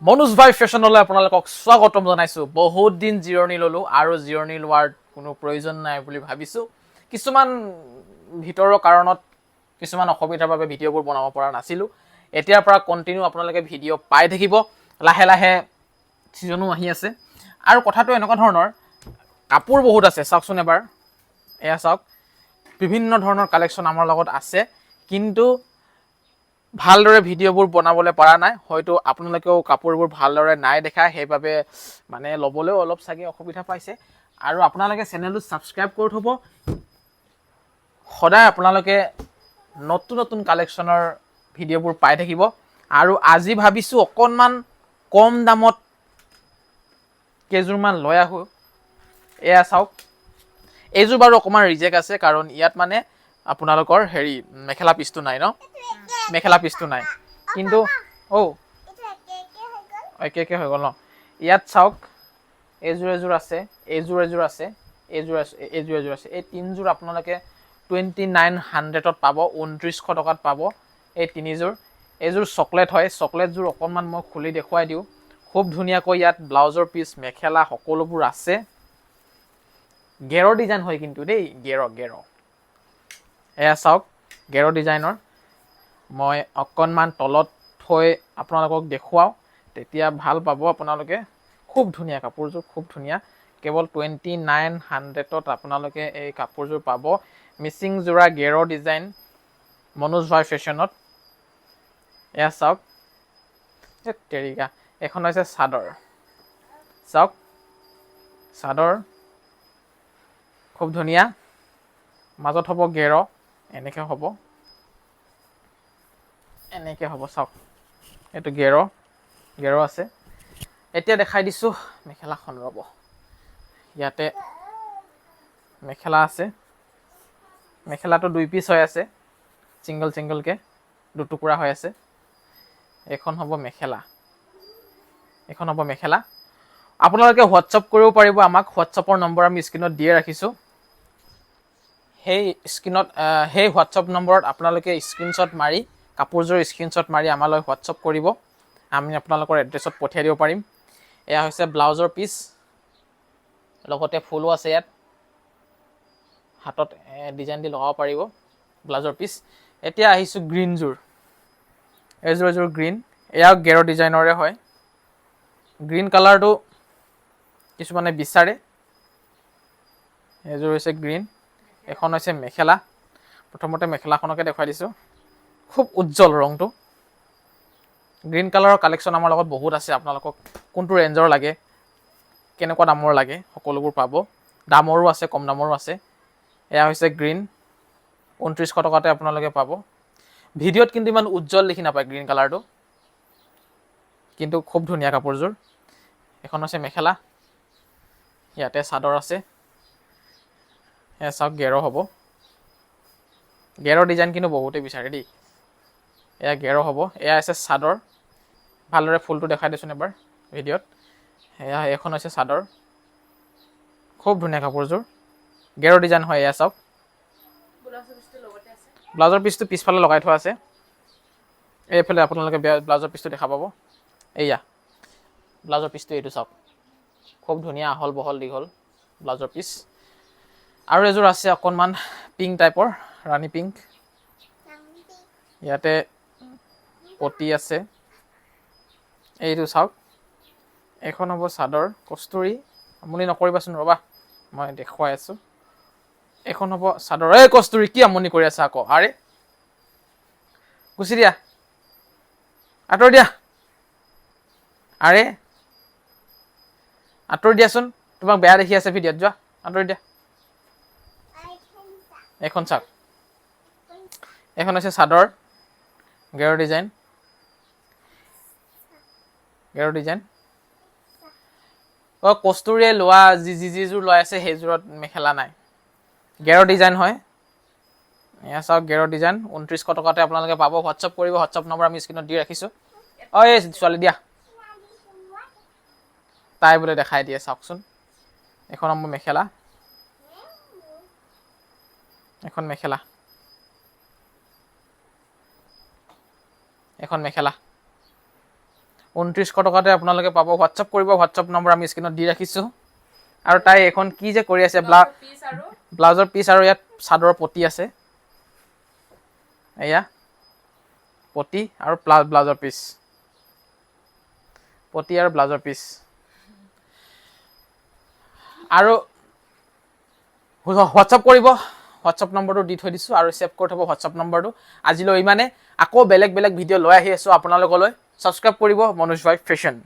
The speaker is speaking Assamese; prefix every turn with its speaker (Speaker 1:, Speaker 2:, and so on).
Speaker 1: মনোজ ভাই ফেশ্বনলৈ আপোনালোকক স্বাগতম জনাইছো। বহুত দিন জিৰণি ললো আৰু জিৰণি লোৱাৰ কোনো প্ৰয়োজন নাই বুলি ভাবিছো। কিছুমান ভিতৰৰ কাৰণত কিছুমান অসুবিধাৰ বাবে ভিডিঅ'বোৰ বনাব পৰা নাছিলো। এতিয়াৰ পৰা কন্টিনিউ আপোনালোকে ভিডিঅ' পাই থাকিব। লাহে লাহে ছিজনো আহি আছে আৰু কথাটো এনেকুৱা ধৰণৰ কাপোৰ বহুত আছে। চাওকচোন এবাৰ, এয়া চাওক, বিভিন্ন ধৰণৰ কালেকশ্যন আমাৰ লগত আছে, কিন্তু ভালদৰে ভিডিঅ'বোৰ বনাবলৈ পৰা নাই। হয়তো আপোনালোকেও কাপোৰবোৰ ভালদৰে নাই দেখা, সেইবাবে মানে ল'বলৈও অলপ চাগে অসুবিধা পাইছে। আৰু আপোনালোকে চেনেলটো ছাবস্ক্ৰাইব কৰি থ'ব। সদায় আপোনালোকে নতুন নতুন কালেকশ্যনৰ ভিডিঅ'বোৰ পাই থাকিব। আৰু আজি ভাবিছোঁ অকণমান কম দামত কেইযোৰমান লৈ আহোঁ। এয়া চাওক, এইযোৰ বাৰু অকণমান ৰিজেক্ট আছে, কাৰণ ইয়াত মানে আপোনালোকৰ মেখেলা পিচটো নাই ন, মেখেলা পিচটো নাই। কিন্তু একে হৈ গ'ল ন। ইয়াত চাওক, এযোৰ আছে, এযোৰ আছে, এযোৰ আছে। এই তিনিযোৰ আপোনালোকে 2900ত পাব, 2900 টকাত পাব এই তিনিযোৰ। এইযোৰ চকলেট হয়। চকলেটযোৰ অকণমান মই খুলি দেখুৱাই দিওঁ। খুব ধুনীয়াকৈ ইয়াত ব্লাউজৰ পিচ, মেখেলা সকলোবোৰ আছে। গেৰ ডিজাইন হয় কিন্তু দেই, গেৰ। এয়া চাওক, গেৰ ডিজাইনৰ। মই অকণমান তলত থৈ আপোনালোকক দেখুৱাওঁ, তেতিয়া ভাল পাব আপোনালোকে। খুব ধুনীয়া কাপোৰযোৰ, খুব ধুনীয়া। কেৱল 2900ত আপোনালোকে এই কাপোৰযোৰ পাব। মিচিং যোৰা গেৰ ডিজাইন, মনোজ ভাই ফেশ্বনত। এয়া চাওক, তেৰিকা। এখন হৈছে চাদৰ। চাওক, চাদৰ খুব ধুনীয়া। মাজত হ'ব গেৰ, এনেকৈ হ'ব, এনেকৈ হ'ব। চাওক, এইটো গেৰ আছে। এতিয়া দেখাই দিছোঁ মেখেলাখন, ৰ'ব। ইয়াতে মেখেলা আছে। মেখেলাটো 2 পিচ হৈ আছে, ছিংগলকৈ দুটুকুৰা হৈ আছে। এইখন হ'ব মেখেলা, এইখন হ'ব মেখেলা। আপোনালোকে হোৱাটছআপ কৰিব পাৰিব আমাক। হোৱাটছআপৰ নম্বৰ আমি স্ক্ৰীণত দিয়ে ৰাখিছোঁ। সেই হোৱাটছআপ নম্বৰত আপোনালোকে স্ক্ৰীণশ্বট মাৰি, কাপোৰযোৰ স্ক্ৰীণশ্বট মাৰি আমালৈ হোৱাটছআপ কৰিব। আমি আপোনালোকৰ এড্ৰেছত পঠিয়াই দিব পাৰিম। এয়া হৈছে ব্লাউজৰ পিচ, লগতে ফুলো আছে ইয়াত। হাতত ডিজাইন দি লগাব পাৰিব ব্লাউজৰ পিচ। এতিয়া আহিছোঁ গ্ৰীণযোৰ। এযোৰ গ্ৰীণ, এয়াও গেৰ ডিজাইনৰে হয়। গ্ৰীণ কালাৰটো কিছুমানে বিচাৰে। এযোৰ হৈছে গ্ৰীণ, এখন হৈছে মেখেলা। প্ৰথমতে মেখেলাখনকে দেখুৱাই দিছোঁ। খুব উজ্জ্বল ৰংটো। গ্ৰীণ কালাৰৰ কালেকশ্যন আমাৰ লগত বহুত আছে। আপোনালোকক কোনটো ৰেঞ্জৰ লাগে, কেনেকুৱা দামৰ লাগে, সকলোবোৰ পাব। দামৰো আছে, কম দামৰো আছে। এয়া হৈছে গ্ৰীণ, 2900 টকাতে আপোনালোকে পাব। ভিডিঅ'ত কিন্তু ইমান উজ্জ্বল দেখি নাপায় গ্ৰীণ কালাৰটো, কিন্তু খুব ধুনীয়া কাপোৰযোৰ। এখন হৈছে মেখেলা, ইয়াতে চাদৰ আছে। এয়া চাওক, গেৰ হ'ব। গেৰৰ ডিজাইন কিন্তু বহুতেই বিচাৰে দেই। এয়া গেৰ হ'ব। এয়া আছে চাদৰ। ভালদৰে ফুলটো দেখাই দিছোঁন এবাৰ ভিডিঅ'ত। এইখন হৈছে চাদৰ। খুব ধুনীয়া কাপোৰযোৰ, গেৰ ডিজাইন হয়। এয়া চাওক, ব্লাউজৰ পিচটো পিছফালে লগাই থোৱা আছে। এইফালে আপোনালোকে ব্লাউজৰ পিচটো দেখা পাব। এয়া ব্লাউজৰ পিচটো, এইটো চাওক, খুব ধুনীয়া, আহল বহল দীঘল ব্লাউজৰ পিচ। আৰু এযোৰ আছে অকণমান পিংক টাইপৰ, ৰাণী পিংক। ইয়াতে পটি আছে। এইটো চাওক, এইখন হ'ব চাদৰ, কষ্টুৰি। আমনি নকৰিবাচোন, ৰ'বা, মই দেখুৱাই আছোঁ। এইখন হ'ব চাদৰ। এই কষ্টুৰি, কি আমনি কৰি আছা আকৌ? আৰে, গুচি দিয়া, আঁতৰি দিয়া। আৰে, আঁতৰি দিয়াচোন, তোমাক বেয়া দেখি আছে ভিডিঅ'ত। যোৱা, আঁতৰি দিয়া। এইখন চাওক, এইখন হৈছে চাদৰ, গেৰ ডিজাইন। কষ্টুৰিয়ে লোৱা যিযোৰ লৈ আছে, সেইযোৰত মেখেলা নাই, গেৰ ডিজাইন হয়। এয়া চাওক, গেৰ ডিজাইন, 2900 টকাতে আপোনালোকে পাব। হোৱাটছআপ কৰিব, হোৱাটছআপ নম্বৰ আমি স্ক্ৰীণত দি ৰাখিছোঁ। এই ছোৱালী দিয়া, তাই বোলে দেখাই দিয়ে। চাওকচোন, এখন নম্বৰ মেখেলা, এখন মেখেলা, এখন মেখেলা। 2900 টকাতে আপোনালোকে পাব হোৱাটছআপ কৰিব হোৱাটছআপ নম্বৰ আমি স্ক্ৰীনত দি ৰাখিছোঁ আৰু তাই এখন কি যে কৰি আছে ব্লাউজৰ পিচ আৰু ইয়াত চাদৰৰ পটি আছে এয়া পটি আৰু ব্লাউজৰ পিচ পটি আৰু ব্লাউজৰ পিচ আৰু হোৱাটছআপ কৰিব হোৱাটছআপ নম্বৰটো দি থৈ দিছোঁ আৰু ছেভ কৰি থ'ব হোৱাটছআপ নম্বৰটো আজিলৈ ইমানে আকৌ বেলেগ বেলেগ ভিডিঅ' লৈ আহি আছোঁ আপোনালোকলৈ ছাবস্ক্ৰাইব কৰিব মনোজ ভাই ফেশ্বন